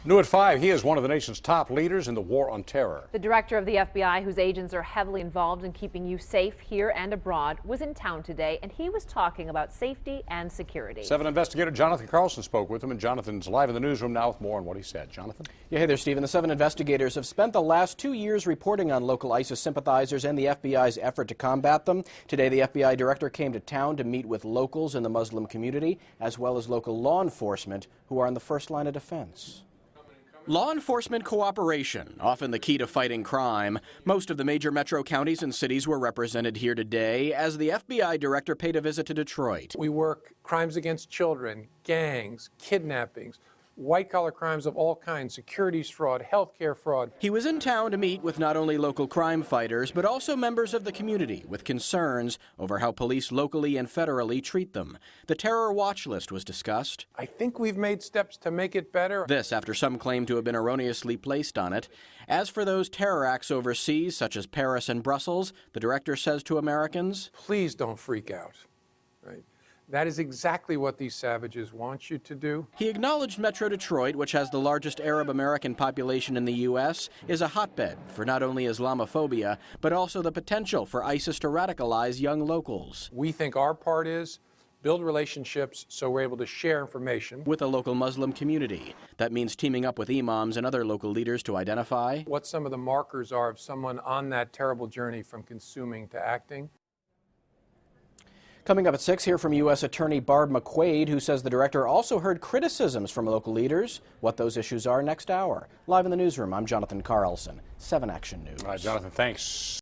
New at 5, he is one of the nation's top leaders in the war on terror. The director of the FBI, whose agents are heavily involved in keeping you safe here and abroad, was in town today, and he was talking about safety and security. 7 investigator Jonathan Carlson spoke with him, and Jonathan's live in the newsroom now with more on what he said. Jonathan? Yeah, hey there, Stephen. The 7 investigators have spent the last 2 years reporting on local ISIS sympathizers and the FBI's effort to combat them. Today, the FBI director came to town to meet with locals in the Muslim community, as well as local law enforcement who are on the first line of defense. Law enforcement cooperation, often the key to fighting crime. Most of the major metro counties and cities were represented here today as the FBI director paid a visit to Detroit. We work crimes against children, gangs, kidnappings, white-collar crimes of all kinds, securities fraud, healthcare fraud. He was in town to meet with not only local crime fighters, but also members of the community with concerns over how police locally and federally treat them. The terror watch list was discussed. I think we've made steps to make it better. This after some claim to have been erroneously placed on it. As for those terror acts overseas, such as Paris and Brussels, the director says to Americans, please don't freak out, right? That is exactly what these savages want you to do. He acknowledged Metro Detroit, which has the largest Arab American population in the U.S., is a hotbed for not only Islamophobia, but also the potential for ISIS to radicalize young locals. We think our part is build relationships so we're able to share information with a local Muslim community. That means teaming up with imams and other local leaders to identify what some of the markers are of someone on that terrible journey from consuming to acting. Coming up at 6, hear from U.S. Attorney Barb McQuaid, who says the director also heard criticisms from local leaders. What those issues are next hour. Live in the newsroom, I'm Jonathan Carlson, 7 Action News. All right, Jonathan, thanks.